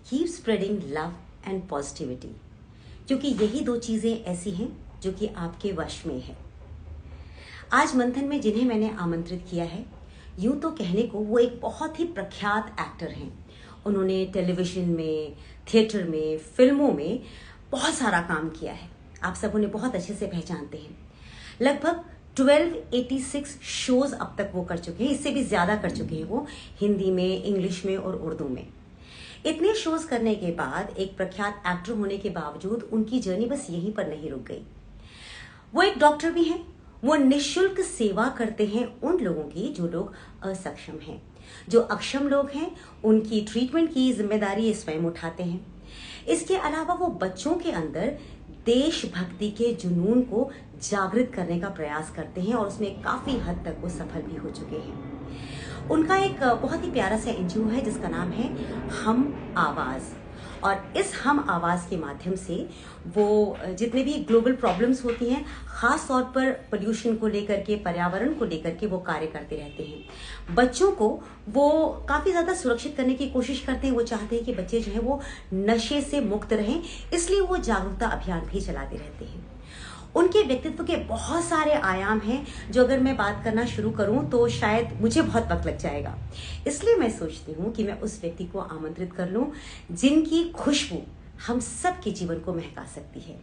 Keep spreading love and positivity, क्योंकि यही दो चीज़ें ऐसी हैं जो कि आपके वश में है। आज मंथन में जिन्हें मैंने आमंत्रित किया है, यूं तो कहने को वो एक बहुत ही प्रख्यात एक्टर हैं। उन्होंने टेलीविज़न में, थिएटर में, फिल्मों में बहुत सारा काम किया है। आप सब उन्हें बहुत अच्छे से पहचानते हैं। लगभग 1286 शोज अब तक वो कर चुके हैं, इससे भी ज़्यादा कर चुके हैं वो, हिंदी में, इंग्लिश में और उर्दू में। इतने शोज करने के बाद, एक प्रख्यात एक्टर होने के बावजूद, उनकी जर्नी बस यहीं पर नहीं रुक गई। वो एक डॉक्टर भी हैं। वो निःशुल्क सेवा करते हैं उन लोगों की जो लोग असक्षम हैं। जो अक्षम लोग हैं, उनकी ट्रीटमेंट की जिम्मेदारी स्वयं उठाते हैं। इसके अलावा वो बच्चों के अंदर देशभक्ति के जुनून को जागृत करने का प्रयास करते हैं और उसमें काफी हद तक वो सफल भी हो चुके हैं। उनका एक बहुत ही प्यारा सा एनजीओ है जिसका नाम है हम आवाज, और इस हम आवाज के माध्यम से वो जितने भी ग्लोबल प्रॉब्लम्स होती हैं, खास तौर पर पोल्यूशन को लेकर के, पर्यावरण को लेकर के वो कार्य करते रहते हैं। बच्चों को वो काफी ज्यादा सुरक्षित करने की कोशिश करते हैं। वो चाहते हैं कि बच्चे जो हैं वो नशे से मुक्त रहें, इसलिए वो जागरूकता अभियान भी चलाते रहते हैं। उनके व्यक्तित्व के बहुत सारे आयाम हैं जो अगर मैं बात करना शुरू करूं तो शायद मुझे बहुत वक्त लग जाएगा। इसलिए मैं सोचती हूं कि मैं उस व्यक्ति को आमंत्रित कर लूं जिनकी खुशबू हम सबके जीवन को महका सकती है।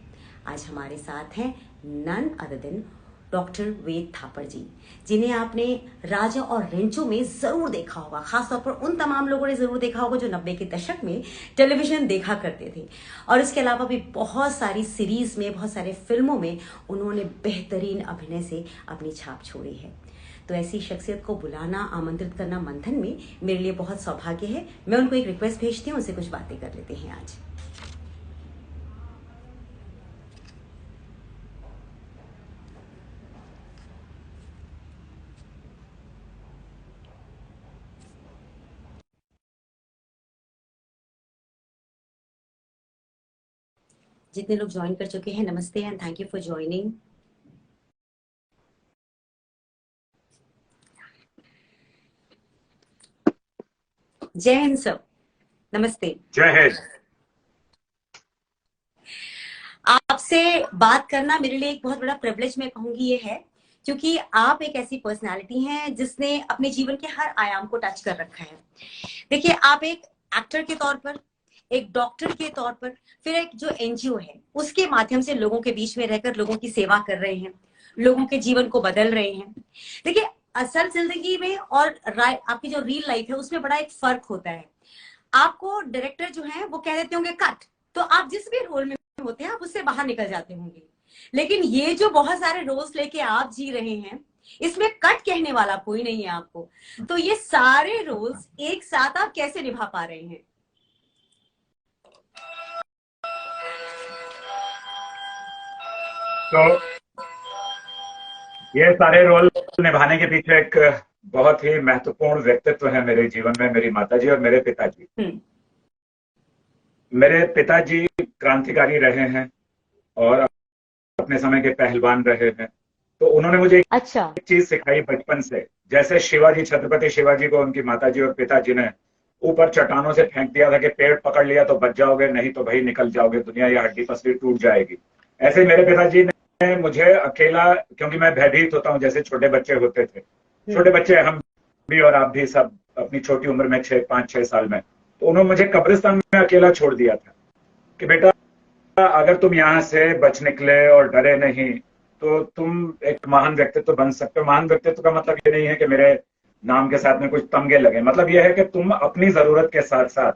आज हमारे साथ हैं नन अदर देन डॉक्टर वेद थापर जी, जिन्हें आपने राजा और रेंचो में जरूर देखा होगा। खासतौर पर उन तमाम लोगों ने जरूर देखा होगा जो 90 के दशक में टेलीविजन देखा करते थे, और इसके अलावा भी बहुत सारी सीरीज में, बहुत सारे फिल्मों में उन्होंने बेहतरीन अभिनय से अपनी छाप छोड़ी है। तो ऐसी शख्सियत को बुलाना, आमंत्रित करना मंथन में मेरे लिए बहुत सौभाग्य है। मैं उनको एक रिक्वेस्ट भेजती हूँ, उनसे कुछ बातें कर लेते हैं आज। जितने लोग ज्वाइन कर चुके हैं, नमस्ते and thank you for joining. जय हिंद सर, नमस्ते। जय हिंद। आपसे बात करना मेरे लिए एक बहुत बड़ा प्रिविलेज मैं कहूंगी ये है, क्योंकि आप एक ऐसी पर्सनालिटी हैं जिसने अपने जीवन के हर आयाम को टच कर रखा है। देखिए, आप एक एक्टर के तौर पर, एक डॉक्टर के तौर पर, फिर एक जो एनजीओ है उसके माध्यम से लोगों के बीच में रहकर लोगों की सेवा कर रहे हैं, लोगों के जीवन को बदल रहे हैं। देखिए, असल जिंदगी में और आपकी जो रियल लाइफ है उसमें बड़ा एक फर्क होता है। आपको डायरेक्टर जो है वो कह देते होंगे कट, तो आप जिस भी रोल में होते हैं आप उससे बाहर निकल जाते होंगे। लेकिन ये जो बहुत सारे रोल्स लेके आप जी रहे हैं, इसमें कट कहने वाला कोई नहीं है आपको। तो ये सारे रोल्स एक साथ आप कैसे निभा पा रहे हैं? तो ये सारे रोल निभाने के पीछे एक बहुत ही महत्वपूर्ण व्यक्तित्व है मेरे जीवन में, मेरी माताजी और मेरे पिताजी। मेरे पिताजी क्रांतिकारी रहे हैं और अपने समय के पहलवान रहे हैं। तो उन्होंने मुझे एक चीज सिखाई बचपन से। जैसे शिवाजी, छत्रपति शिवाजी को उनकी माताजी और पिताजी ने ऊपर चट्टानों से फेंक दिया था कि पेड़ पकड़ लिया तो बच जाओगे, नहीं तो भाई निकल जाओगे, दुनिया या हड्डी पसली टूट जाएगी। ऐसे मेरे पिताजी ने मुझे अकेला, क्योंकि मैं भयभीत होता हूँ जैसे छोटे बच्चे होते थे, छोटे बच्चे हम भी और आप भी सब अपनी छोटी उम्र में 5-6 साल में, तो उन्होंने मुझे कब्रिस्तान में अकेला छोड़ दिया था कि बेटा अगर तुम यहाँ से बच निकले और डरे नहीं तो तुम एक महान व्यक्तित्व बन सकते हो। महान व्यक्तित्व का मतलब ये नहीं है कि मेरे नाम के साथ में कुछ तमगे लगे, मतलब यह है कि तुम अपनी जरूरत के साथ साथ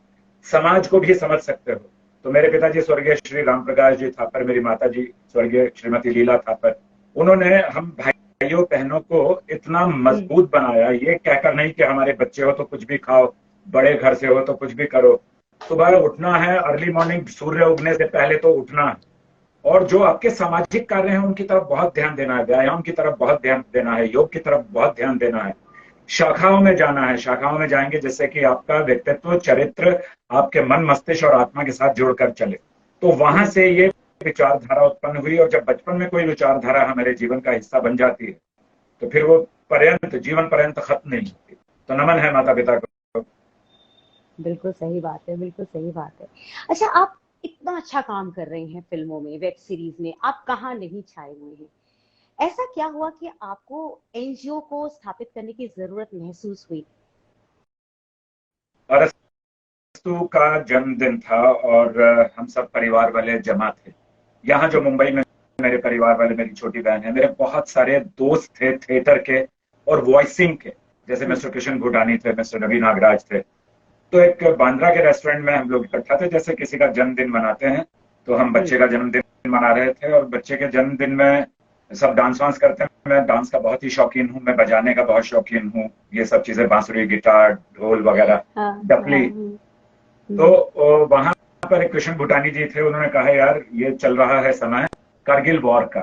समाज को भी समझ सकते हो। तो मेरे पिताजी स्वर्गीय श्री राम प्रकाश जी थापर, मेरी माता जी स्वर्गीय श्रीमती लीला थापर, उन्होंने हम भाइयों बहनों को इतना मजबूत बनाया, ये कहकर नहीं कि हमारे बच्चे हो तो कुछ भी खाओ, बड़े घर से हो तो कुछ भी करो, सुबह उठना है, अर्ली मॉर्निंग सूर्य उगने से पहले तो उठना है, और जो आपके सामाजिक कार्य हैं उनकी तरफ बहुत ध्यान देना है, व्यायाम की तरफ बहुत ध्यान देना है, योग की तरफ बहुत ध्यान देना है, शाखाओं में जाना है, शाखाओं में जाएंगे जिससे कि आपका व्यक्तित्व, चरित्र आपके मन, मस्तिष्क और आत्मा के साथ जुड़कर चले। तो वहां से ये विचारधारा उत्पन्न हुई, और जब बचपन में कोई विचारधारा हमारे जीवन का हिस्सा बन जाती है तो फिर वो पर्यंत, जीवन पर्यंत खत्म नहीं होती। तो नमन है माता पिता को। बिल्कुल सही बात है, बिल्कुल सही बात है। अच्छा, आप इतना अच्छा काम कर रहे हैं फिल्मों में, वेब सीरीज में, आप कहाँ नहीं छाए हुए हैं। ऐसा क्या हुआ कि आपको एनजीओ को स्थापित करने की जरूरत महसूस हुई? अरस्तु का जन्मदिन था और हम सब परिवार वाले जमा थे। यहाँ जो मुंबई में मेरे परिवार वाले, मेरी छोटी बहन है, मेरे बहुत सारे दोस्त थे थिएटर के और वॉइसिंग के, जैसे मिस्टर कृष्ण भूटानी थे, मिस्टर रवि नागराज थे। तो एक बांद्रा के रेस्टोरेंट में हम लोग इकट्ठा थे, जैसे किसी का जन्मदिन मनाते हैं। तो हम बच्चे का जन्मदिन मना रहे थे और बच्चे के जन्मदिन में सब डांस वांस करते हैं। मैं डांस का बहुत ही शौकीन हूँ, मैं बजाने का बहुत शौकीन हूँ, ये सब चीजें, बांसुरी, गिटार, ढोल वगैरह, हाँ, हाँ, डफली। तो वहां पर एक कृष्ण भूटानी जी थे, उन्होंने कहा यार ये चल रहा है समय कारगिल वॉर का।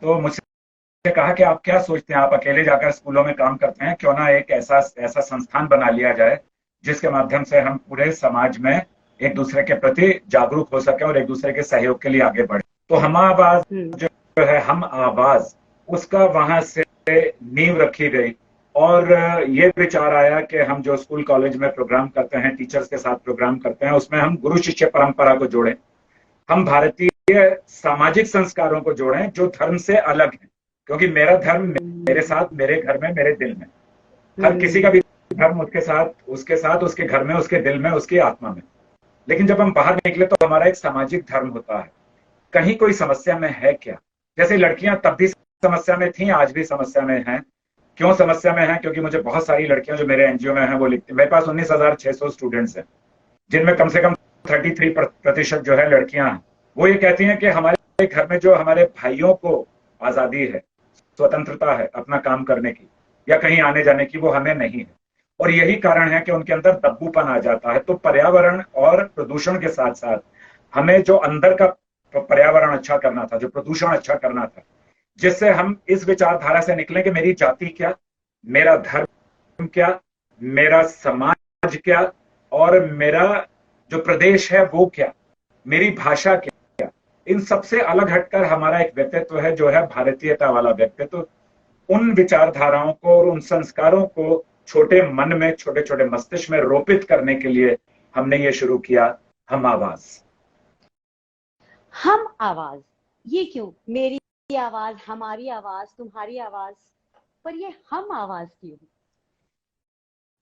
तो मुझसे कहा कि आप क्या सोचते हैं, आप अकेले जाकर स्कूलों में काम करते हैं, क्यों ना एक ऐसा ऐसा संस्थान बना लिया जाए जिसके माध्यम से हम पूरे समाज में एक दूसरे के प्रति जागरूक हो सके और एक दूसरे के सहयोग के लिए आगे बढ़े। तो हम आवाज जो है, हम आवाज, उसका वहां से नींव रखी गई। और ये विचार आया कि हम जो स्कूल कॉलेज में प्रोग्राम करते हैं, टीचर्स के साथ प्रोग्राम करते हैं, उसमें हम गुरु शिष्य परंपरा को जोड़ें, हम भारतीय सामाजिक संस्कारों को जोड़ें जो धर्म से अलग है। क्योंकि मेरा धर्म मेरे साथ, मेरे घर में, मेरे दिल में, हर किसी का भी धर्म उसके साथ उसके घर में, उसके दिल में, उसकी आत्मा में। लेकिन जब हम बाहर निकले तो हमारा एक सामाजिक धर्म होता है। कहीं कोई समस्या में है क्या? जैसे लड़कियां तब भी समस्या में थी, आज भी समस्या में हैं। क्यों समस्या में है? क्योंकि मुझे बहुत सारी लड़कियां जो मेरे एनजीओ में हैं वो लिखती, मेरे पास 19,600 स्टूडेंट्स हैं, जिनमें कम से कम 33% जो है लड़कियां हैं। वो ये कहती हैं कि हमारे घर में जो हमारे भाइयों को आजादी है, स्वतंत्रता है अपना काम करने की या कहीं आने जाने की, वो हमें नहीं है। और यही कारण है कि उनके अंदर दब्बूपन आ जाता है। तो पर्यावरण और प्रदूषण के साथ साथ हमें जो अंदर का पर्यावरण अच्छा करना था, जो प्रदूषण अच्छा करना था, जिससे हम इस विचारधारा से निकले कि मेरी जाति क्या, मेरा धर्म क्या, मेरा समाज क्या, और मेरा जो प्रदेश है वो क्या, मेरी भाषा क्या, इन सबसे अलग हटकर हमारा एक व्यक्तित्व है जो है भारतीयता वाला व्यक्तित्व। उन विचारधाराओं को और उन संस्कारों को छोटे मन में, छोटे छोटे मस्तिष्क में रोपित करने के लिए हमने ये शुरू किया, हम आवाज। हम आवाज, ये क्यों? मेरी आवाज, हमारी आवाज, तुम्हारी आवाज, पर ये हम आवाज क्यों?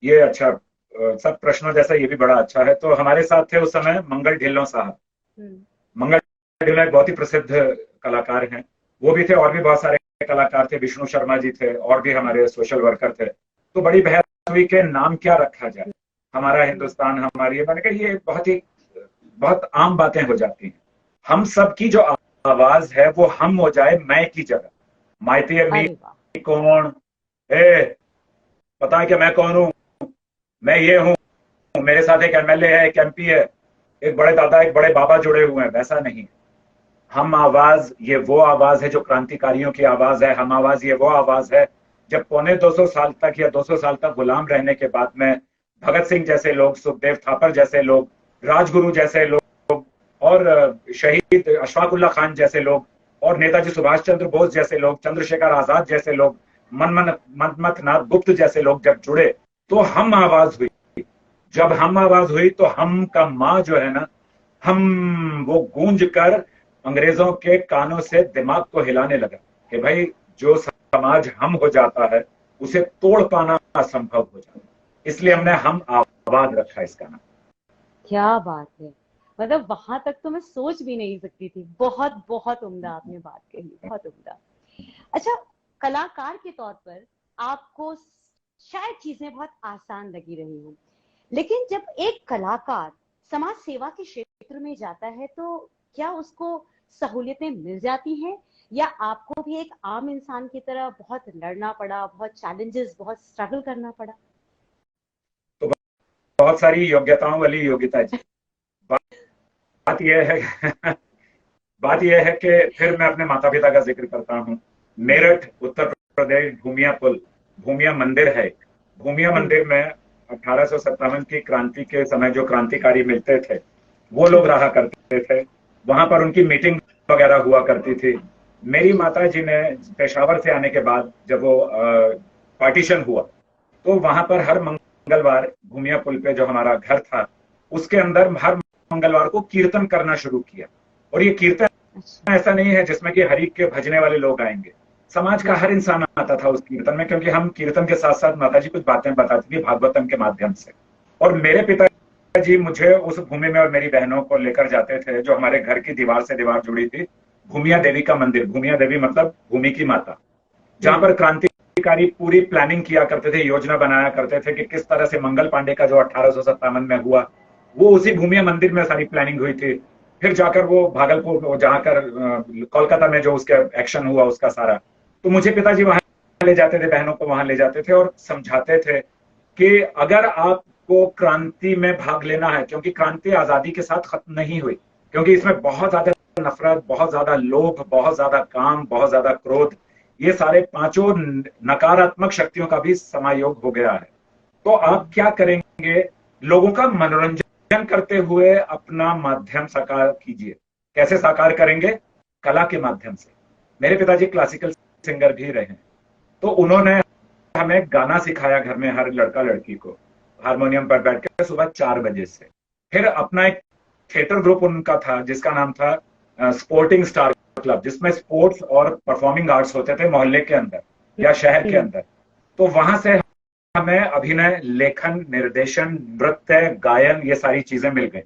ये अच्छा, सब प्रश्नों जैसा ये भी बड़ा अच्छा है। तो हमारे साथ थे उस समय मंगल ढिल्लों साहब। मंगल ढिल्लों एक बहुत ही प्रसिद्ध कलाकार हैं, वो भी थे, और भी बहुत सारे कलाकार थे, विष्णु शर्मा जी थे, और भी हमारे सोशल वर्कर थे। तो बड़ी बहस हुई कि नाम क्या रखा जाए, हमारा हिंदुस्तान, हमारी, मैंने कहा ये बहुत आम बातें हो जाती हैं। हम सब की जो आवाज है वो हम हो जाए मैं की जगह। माइती अली कौन है, पता है कि मैं कौन हूं? मैं ये हूं, मेरे साथ एक एमएलए है, एक एमपी है, एक बड़े दादा, एक बड़े बाबा जुड़े हुए हैं, वैसा नहीं। हम आवाज, ये वो आवाज है जो क्रांतिकारियों की आवाज है। हम आवाज, ये वो आवाज है जब 250 साल तक या 200 साल तक गुलाम रहने के बाद में भगत सिंह जैसे लोग, सुखदेव थापर जैसे लोग, राजगुरु जैसे लोग, और शहीद अशफाकुल्ला खान जैसे लोग, और नेताजी सुभाष चंद्र बोस जैसे लोग, चंद्रशेखर आजाद जैसे लोग, मनमथ नाथ गुप्त जैसे लोग जब जुड़े तो हम आवाज हुई। जब हम आवाज हुई तो हम का माँ जो है ना, हम, वो गूंज कर अंग्रेजों के कानों से दिमाग को हिलाने लगा कि भाई जो समाज हम हो जाता है उसे तोड़ पाना असंभव हो जाता है। इसलिए हमने हम आवाज रखा इसका नाम। क्या बात है, मतलब वहां तक तो मैं सोच भी नहीं सकती थी। बहुत बहुत उम्दा आपने बात कही, बहुत उम्दा। अच्छा, कलाकार के तौर पर आपको शायद चीजें बहुत आसान लगी रही हों, लेकिन जब एक कलाकार समाज सेवा के क्षेत्र में जाता है तो क्या उसको सहूलियतें मिल जाती हैं, या आपको भी एक आम इंसान की तरह बहुत लड़ना पड़ा, बहुत चैलेंजेस, बहुत स्ट्रगल करना पड़ा? तो बहुत सारी योग्यताओं वाली योग्यता जी। बात यह है बात यह है कि फिर मैं अपने माता पिता का जिक्र करता हूँ। मेरठ, उत्तर प्रदेश, भूमिया पुल, भूमिया मंदिर है एक। भूमिया मंदिर में 1857 की क्रांति के समय जो क्रांतिकारी मिलते थे वो लोग रहा करते थे। वहां पर उनकी मीटिंग वगैरह हुआ करती थी। मेरी माता जी ने पेशावर से आने के बाद जब वो पार्टीशन हुआ तो वहां पर हर मंगलवार भूमिया पुल पे जो हमारा घर था उसके अंदर हर मंगलवार को कीर्तन करना शुरू किया। और ये कीर्तन ऐसा नहीं है जिसमें कि हरि के भजने वाले लोग आएंगे, समाज का हर इंसान आता था उस कीर्तन में, क्योंकि हम कीर्तन के साथ साथ माता जी कुछ बातें बताती थी भागवतम के माध्यम से। और मेरे पिताजी मुझे उस भूमि में और मेरी बहनों को लेकर जाते थे जो हमारे घर की दीवार से दीवार जुड़ी थी, भूमिया देवी का मंदिर, भूमिया देवी मतलब भूमि की माता, जहां पर क्रांतिकारी पूरी प्लानिंग किया करते थे, योजना बनाया करते थे कि किस तरह से मंगल पांडे का जो 1857 में हुआ वो उसी भूमिया मंदिर में सारी प्लानिंग हुई थी। फिर जाकर वो भागलपुर जाकर कोलकाता में जो उसका एक्शन हुआ उसका सारा, तो मुझे पिताजी वहां ले जाते थे, बहनों को वहां ले जाते थे और समझाते थे कि अगर आपको क्रांति में भाग लेना है, क्योंकि क्रांति आजादी के साथ खत्म नहीं हुई, क्योंकि इसमें बहुत ज्यादा नफरत, बहुत ज्यादा लोभ, बहुत ज्यादा काम, बहुत ज्यादा क्रोध, ये सारे पांचों नकारात्मक शक्तियों का भी समायोग हो गया है। तो आप क्या करेंगे, लोगों का मनोरंजन करते हुए अपना माध्यम साकार कीजिए। कैसे साकार करेंगे? कला के माध्यम से। मेरे पिताजी क्लासिकल सिंगर भी रहे, तो उन्होंने हमें गाना सिखाया घर में, हर लड़का लड़की को हारमोनियम पर बैठ के सुबह 4 बजे से। फिर अपना एक थिएटर ग्रुप उनका था जिसका नाम था स्पोर्टिंग स्टार क्लब, जिसमें स्पोर्ट्स और परफॉर्मिंग आर्ट्स होते थे मोहल्ले के अंदर या शहर के अंदर। तो वहां से हमें अभिनय, लेखन, निर्देशन, नृत्य, गायन, ये सारी चीजें मिल गई।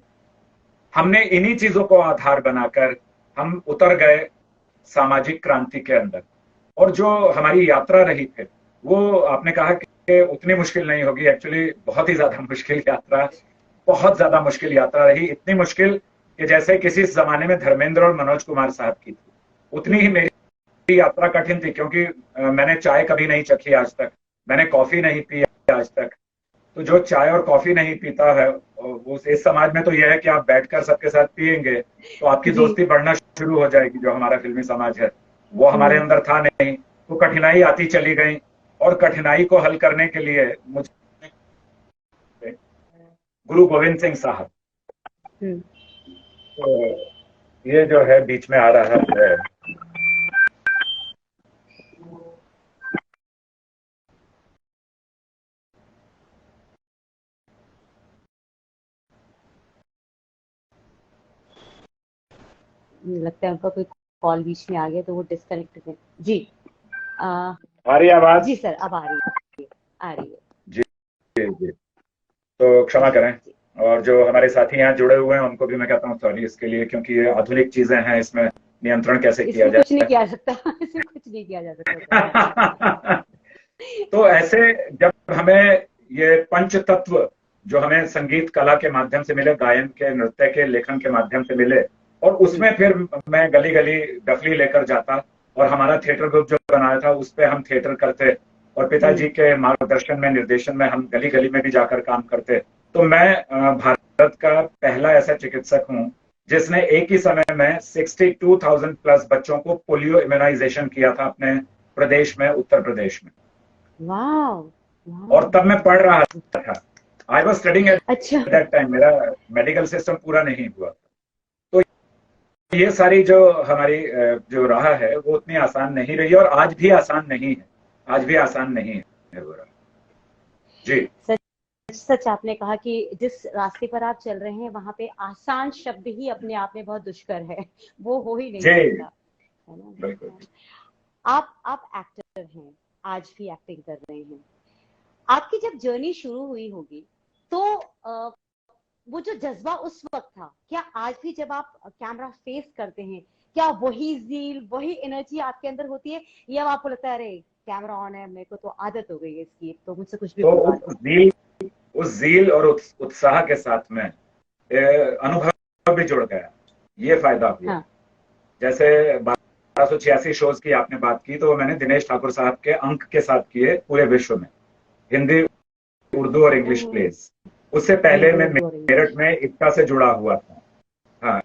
हमने इन्हीं चीजों को आधार बनाकर हम उतर गए सामाजिक क्रांति के अंदर। और जो हमारी यात्रा रही फिर, वो आपने कहा कि उतनी मुश्किल नहीं होगी, एक्चुअली बहुत ही ज्यादा मुश्किल यात्रा, बहुत ज्यादा मुश्किल यात्रा रही। इतनी मुश्किल कि जैसे किसी जमाने में धर्मेंद्र और मनोज कुमार साहब की थी, उतनी ही मेरी यात्रा कठिन थी, क्योंकि मैंने चाय कभी नहीं चखी आज तक, मैंने कॉफी नहीं पी आज तक। तो जो चाय और कॉफी नहीं पीता है, वो इस समाज में तो यह है कि आप बैठकर सबके साथ पिएंगे तो आपकी दोस्ती बढ़ना शुरू हो जाएगी। जो हमारा फिल्मी समाज है वो हमारे अंदर था नहीं, तो कठिनाई आती चली गई। और कठिनाई को हल करने के लिए मुझे गुरु गोविंद सिंह साहब, तो ये जो है बीच में आ रहा है, लगता है उनका कोई कॉल बीच में आ गया तो वो डिस्कनेक्ट है। जी आ रही आवाज? जी सर, अब आ रही है, आ रही है। जी जी जी, तो क्षमा करें। और जो हमारे साथी यहाँ जुड़े हुए हैं उनको भी मैं कहता हूँ सॉरी इसके लिए, क्योंकि ये आधुनिक चीजें हैं, इसमें नियंत्रण कैसे किया जाए, कुछ नहीं किया जा सकता इसमें कुछ नहीं किया जा सकता। तो ऐसे जब हमें ये पंच तत्व जो हमें संगीत कला के माध्यम से मिले, गायन के, नृत्य के, लेखन के माध्यम से मिले, और उसमें फिर मैं गली गली डफली लेकर जाता और हमारा थिएटर ग्रुप जो बनाया था उस पे हम थिएटर करते, और पिताजी के मार्गदर्शन में, निर्देशन में हम गली गली में भी जाकर काम करते। तो मैं भारत का पहला ऐसा चिकित्सक हूं जिसने एक ही समय में 62,000 प्लस बच्चों को पोलियो इम्यूनाइजेशन किया था अपने प्रदेश में, उत्तर प्रदेश में। और तब मैं पढ़ रहा था, I was studying at that time, मेरा मेडिकल सिस्टम पूरा नहीं हुआ। तो ये सारी जो हमारी जो राह है वो उतनी आसान नहीं रही, और आज भी आसान नहीं है, आज भी आसान नहीं है वो राह। जी सच आपने कहा कि जिस रास्ते पर आप चल रहे हैं वहां पे आसान शब्द ही अपने आप में बहुत दुष्कर है, वो हो ही नहीं सकता, है ना? बिल्कुल। आप एक्टर हैं, आज भी एक्टिंग कर रहे हैं। आपकी जब जर्नी शुरू हुई होगी तो वो जो जज्बा उस वक्त था, क्या आज भी जब आप कैमरा फेस करते हैं क्या वही ज़ील, वही एनर्जी आपके अंदर होती है, या आपको लगता है अरे कैमरा ऑन है, मेरे को तो आदत हो गई है इसकी, तो मुझसे कुछ भी तो उस ज़ील और उत्साह के साथ में अनुभव भी जुड़ गया, ये फायदा हुआ। हाँ। जैसे 1286 शोज की आपने बात की, तो मैंने दिनेश ठाकुर साहब के अंक के साथ किए पूरे विश्व में, हिंदी, उर्दू और इंग्लिश प्लेस। उससे पहले मैं मेरठ में इफ्ता से जुड़ा हुआ था। हाँ,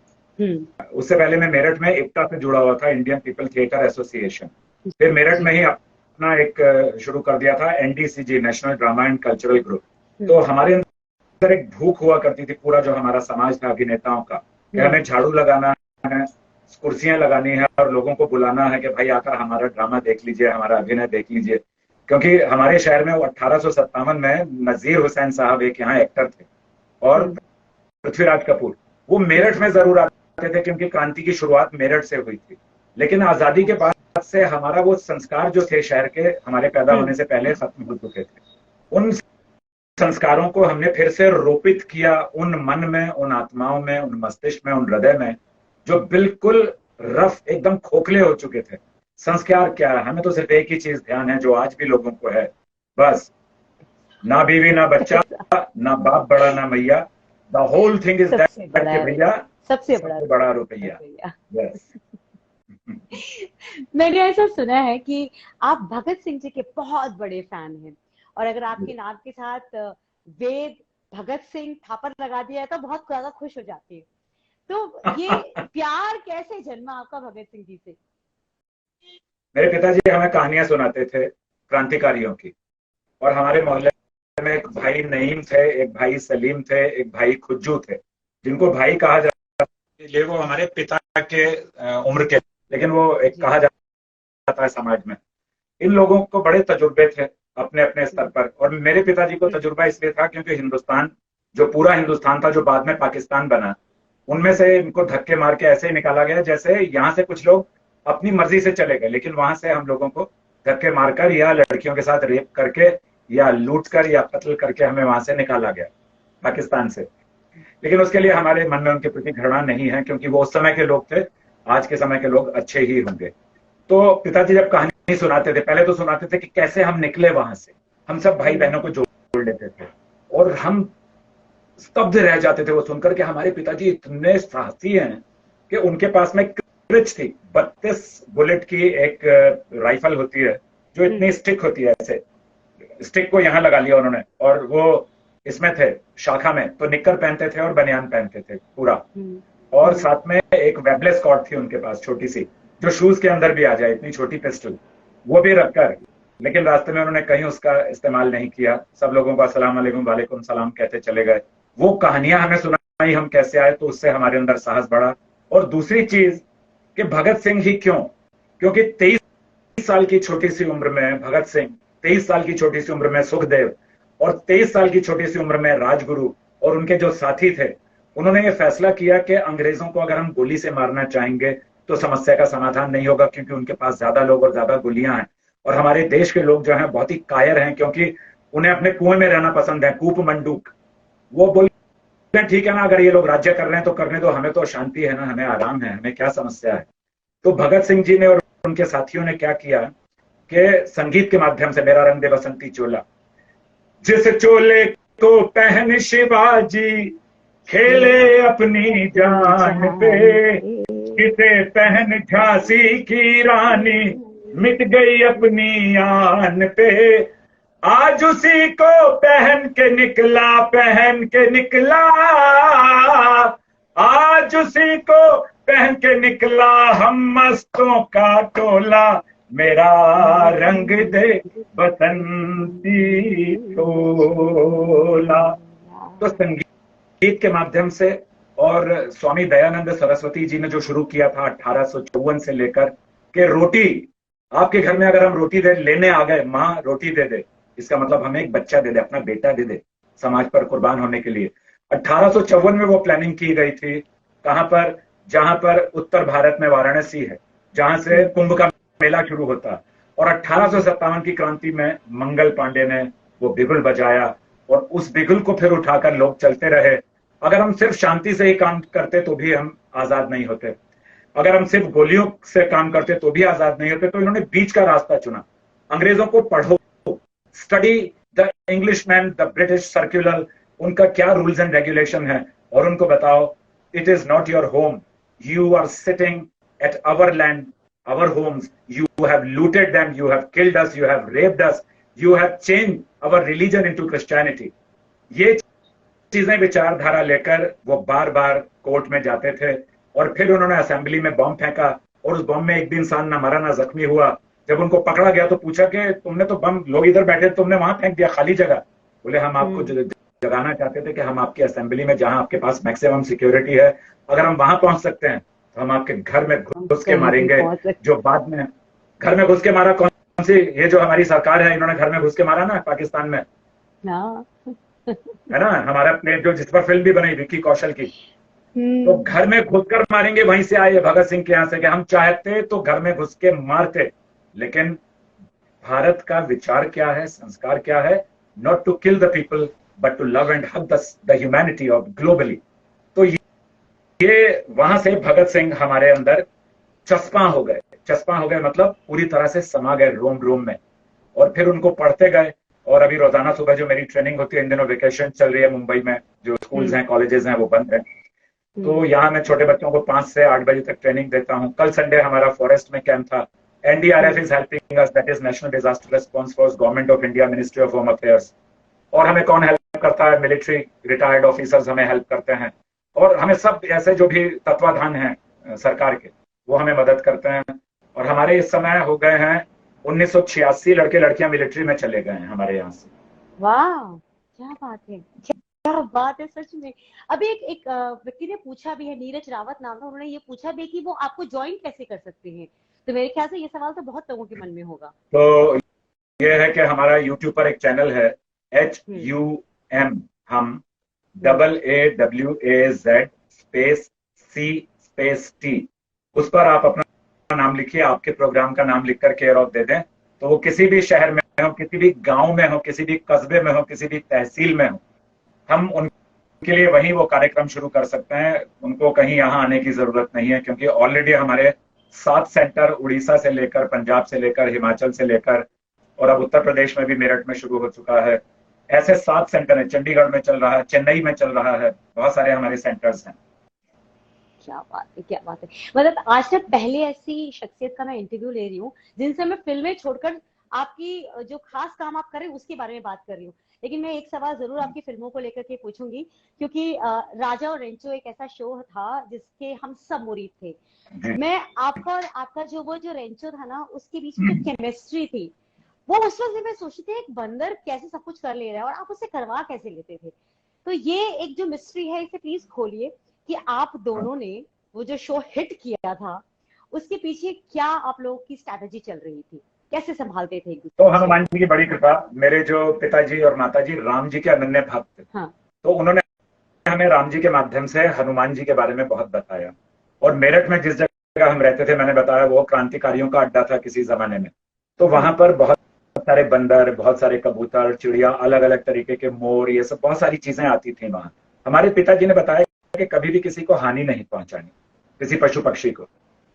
उससे पहले मैं मेरठ में इफ्ता से जुड़ा हुआ था, इंडियन पीपल थिएटर एसोसिएशन। फिर मेरठ में ही अपना एक शुरू कर दिया था NDCG, national drama and cultural group. तो हमारे अंदर एक भूख हुआ करती थी, पूरा जो हमारा समाज था अभिनेताओं का, कि हमें झाड़ू लगाना है, कुर्सियां लगानी है और लोगों को बुलाना है कि भाई आकर हमारा ड्रामा देख लीजिए, हमारा अभिनय देख लीजिए। क्योंकि हमारे शहर में वो 1857 में नजीर हुसैन साहब एक यहाँ एक्टर थे, और पृथ्वीराज कपूर, वो मेरठ में जरूर आते थे क्योंकि क्रांति की शुरुआत मेरठ से हुई थी। लेकिन आजादी के बाद से हमारा वो संस्कार जो थे शहर के, हमारे पैदा होने से पहले खत्म हो चुके थे। उन संस्कारों को हमने फिर से रोपित किया उन मन में, उन आत्माओं में, उन मस्तिष्क में, उन हृदय में जो बिल्कुल रफ, एकदम खोखले हो चुके थे। संस्कार क्या है? हमें तो सिर्फ एक ही चीज ध्यान है जो आज भी लोगों को है, बस ना बीवी ना बच्चा, ना बाप बड़ा ना मैया, the whole thing is that भैया सबसे बड़ा रुपया। यस। मैंने ऐसा सुना है कि आप भगत सिंह जी के बहुत बड़े फैन हैं, और अगर आपके नाम के साथ वेद भगत सिंह थापर लगा दिया है तो बहुत ज्यादा खुश हो जाती है। तो ये प्यार कैसे जन्मा आपका भगत सिंह जी से? मेरे पिताजी हमें कहानियां सुनाते थे क्रांतिकारियों की, और हमारे मोहल्ले में एक भाई नईम थे, एक भाई सलीम थे, एक भाई खुज्जू थे, जिनको भाई कहा जाता है। वो हमारे पिता के उम्र के, लेकिन वो एक कहा जाता है समाज में। इन लोगों को बड़े तजुर्बे थे अपने अपने स्तर पर, और मेरे पिताजी को तजुर्बा इसलिए था क्योंकि हिंदुस्तान, जो पूरा हिंदुस्तान था, जो बाद में पाकिस्तान बना, उनमें से इनको धक्के मार के ऐसे ही निकाला गया जैसे यहाँ से कुछ लोग अपनी मर्जी से चले गए, लेकिन वहां से हम लोगों को धक्के मारकर या लड़कियों के साथ रेप करके या लूट कर या कत्ल करके हमें वहां से निकाला गया, पाकिस्तान से। लेकिन उसके लिए हमारे मन में उनके प्रति घृणा नहीं है, क्योंकि वो उस समय के लोग थे, आज के समय के लोग अच्छे ही होंगे। तो पिताजी जब कहानी सुनाते थे, पहले तो सुनाते थे कि कैसे हम निकले वहां से, हम सब भाई बहनों को जोड़ लेते थे, और हम स्तब्ध रह जाते थे वो सुनकर के हमारे पिताजी इतने साहसी हैं कि उनके पास में क्रिच थी, 32 बुलेट की एक राइफल होती है जो इतनी स्टिक होती है, ऐसे स्टिक को यहाँ लगा लिया उन्होंने, और वो इसमें थे शाखा में, तो निक्कर पहनते थे और बनियान पहनते थे पूरा, और साथ में एक वेबलेस कॉर्ड थी उनके पास छोटी सी, जो शूज के अंदर भी आ जाए, इतनी छोटी पिस्टल, वो भी रखकर। लेकिन रास्ते में उन्होंने कहीं उसका इस्तेमाल नहीं किया, सब लोगों को अस्सलाम वालेकुम वालेकुम सलाम कहते चले गए। वो कहानियां हमें सुनाई हम कैसे आए, तो उससे हमारे अंदर साहस बढ़ा। और दूसरी चीज कि भगत सिंह ही क्यों, क्योंकि 23 साल की छोटी सी उम्र में भगत सिंह, 23 साल की छोटी सी उम्र में सुखदेव, और 23 साल की छोटी सी उम्र में राजगुरु और उनके जो साथी थे, उन्होंने ये फैसला किया कि अंग्रेजों को अगर हम गोली से मारना चाहेंगे तो समस्या का समाधान नहीं होगा, क्योंकि उनके पास ज्यादा लोग और ज्यादा गोलियां हैं। और हमारे देश के लोग जो हैं बहुत ही कायर हैं, क्योंकि उन्हें अपने कुएं में रहना पसंद है, कूप मंडूक। वो बोले ठीक है ना, अगर ये लोग राज्य कर रहे हैं तो करने दो, हमें तो शांति है ना, हमें आराम है, हमें क्या समस्या है। तो भगत सिंह जी ने और उनके साथियों ने क्या किया कि संगीत के माध्यम से मेरा रंग दे बसंती चोला, जिस चोले को पहन शिवाजी खेले अपनी जान पे, किसे पहन झांसी की रानी मिट गई अपनी आन पे, आज उसी को पहन के निकला, पहन के निकला, आज उसी को पहन के निकला हम मस्तों का टोला, मेरा रंग दे बसंती चोला। तो संगीत के माध्यम से, और स्वामी दयानंद सरस्वती जी ने जो शुरू किया था 1854 से लेकर के, रोटी आपके घर में अगर हम रोटी दे लेने आ गए, माँ रोटी दे दे, इसका मतलब हमें एक बच्चा दे दे, अपना बेटा दे दे समाज पर कुर्बान होने के लिए। 1854 में वो प्लानिंग की गई थी, कहां पर, जहां पर उत्तर भारत में वाराणसी है, जहां से कुंभ का मेला शुरू होता। और 1857 की क्रांति में मंगल पांडे ने वो बिगुल बजाया, और उस बिगुल को फिर उठाकर लोग चलते रहे। अगर हम सिर्फ शांति से ही काम करते तो भी हम आजाद नहीं होते, अगर हम सिर्फ गोलियों से काम करते तो भी आजाद नहीं होते। तो इन्होंने बीच का रास्ता चुना, अंग्रेजों को पढ़ो, study the English man, the British circular, उनका क्या रूल्स एंड रेगुलेशन है, और उनको बताओ it is not your home, you are sitting at our land, our homes, you have looted them, you have killed us, you have raped us, you have changed our religion into Christianity। ये चीजें विचारधारा लेकर वो बार बार court में जाते थे, और फिर उन्होंने असेंबली में बम फेंका, और उस बम में एक भी इंसान ना मरा ना जख्मी हुआ। जब उनको पकड़ा गया तो पूछा कि तुमने तो बम, लोग इधर बैठे, तुमने वहां फेंक दिया खाली जगह। बोले हम आपको जगाना चाहते थे कि हम आपकी असेंबली में, जहां आपके पास मैक्सिमम सिक्योरिटी है, अगर हम वहां पहुंच सकते हैं तो हम आपके घर में घुस के मारेंगे। जो बाद में घर में घुस के मारा कौन सी ये जो हमारी सरकार है, इन्होंने घर में घुस के मारा ना पाकिस्तान में, है ना, हमारा प्लेन जो जिस पर फिल्म भी बनी विक्की कौशल की, तो घर में घुसकर मारेंगे, वहीं से आए भगत सिंह के यहां से कि हम चाहते तो घर में घुस के मारते, लेकिन भारत का विचार क्या है, संस्कार क्या है, not to kill the people but to love and hug the humanity of globally. तो ये वहां से भगत सिंह हमारे अंदर चस्पा हो गए, चस्पा हो गए मतलब पूरी तरह से समा गए रोम रोम में, और फिर उनको पढ़ते गए। और अभी रोजाना सुबह जो मेरी ट्रेनिंग होती है, इन दिनों वेकेशन चल रही है मुंबई में, जो स्कूल्स हैं कॉलेजेस हैं वो बंद है, तो यहाँ मैं छोटे बच्चों को 5 से 8 बजे तक ट्रेनिंग देता हूँ। कल संडे हमारा फॉरेस्ट में कैंप था। NDRF is helping us, that is national disaster response force, government of India, ministry of home affairs. और हमें कौन हेल्प करता है, मिलिट्री रिटायर्ड ऑफिसर्स हमें हेल्प करते हैं, और हमें सब ऐसे जो भी तत्वाधान हैं सरकार के, वो हमें मदद करते हैं। और हमारे इस समय हो गए हैं 1986 लड़के लड़कियां मिलिट्री में चले गए हैं हमारे यहाँ से। वाह, क्या बात है, क्या बात है सच में। अभी एक व्यक्ति ने पूछा भी है, नीरज रावत नाम है, उन्होंने ये पूछा भी कि वो आपको ज्वाइन कैसे कर सकते हैं। तो मेरे ख्याल से ये सवाल तो बहुत लोगों के मन में होगा। तो ये है कि हमारा यूट्यूब पर एक चैनल है HUM, हम AAWAZ स्पेस C T, उस पर आप अपना नाम लिखिए, आपके प्रोग्राम का नाम लिखकर केयर ऑफ दे दें, तो वो किसी भी शहर में हो, किसी भी गांव में हो, किसी भी कस्बे में हो, किसी भी तहसील में हो, हम उनके लिए वहीं वो कार्यक्रम शुरू कर सकते हैं। उनको कहीं यहाँ आने की जरूरत नहीं है, क्योंकि ऑलरेडी हमारे 7 सेंटर उड़ीसा से लेकर, पंजाब से लेकर, हिमाचल से लेकर, और अब उत्तर प्रदेश में भी मेरठ में शुरू हो चुका है। ऐसे 7 सेंटर है, चंडीगढ़ में चल रहा है, चेन्नई में चल रहा है, बहुत सारे हमारे सेंटर्स हैं। क्या बात है, क्या बात है। मतलब आज तक पहले ऐसी शख्सियत का मैं इंटरव्यू ले रही हूँ जिनसे मैं फिल्में छोड़कर आपकी जो खास काम आप कर रहे हैं उसके बारे में बात कर रही हूँ। लेकिन मैं एक सवाल जरूर आपकी फिल्मों को लेकर के पूछूंगी, क्योंकि राजा और रेंचो एक ऐसा शो था जिसके हम सब मुरीद थे। मैं आपका और आपका जो रेंचो था ना, उसके बीच में जो केमिस्ट्री थी, वो उस वक्त मैं सोचती थी एक बंदर कैसे सब कुछ कर ले रहा है और आप उसे करवा कैसे लेते थे। तो ये एक जो मिस्ट्री है, इसे प्लीज खोलिए कि आप दोनों ने वो जो शो हिट किया था उसके पीछे क्या आप लोगों की स्ट्रैटेजी चल रही थी, कैसे संभालते थे एक दूसरे? तो हनुमान जी की बड़ी कृपा, मेरे जो पिताजी और माताजी राम जी के अनन्य भक्त, तो उन्होंने हमें राम जी के माध्यम से हनुमान जी के बारे में बहुत बताया। और मेरठ में जिस जगह हम रहते थे, मैंने बताया वो क्रांतिकारियों का अड्डा था किसी जमाने में, तो वहां पर बहुत सारे बंदर, बहुत सारे कबूतर, चिड़िया, अलग अलग तरीके के मोर, ये सब बहुत सारी चीजें आती थी वहां। हमारे पिताजी ने बताया कि कभी भी किसी को हानि नहीं पहुंचानी, किसी पशु पक्षी को।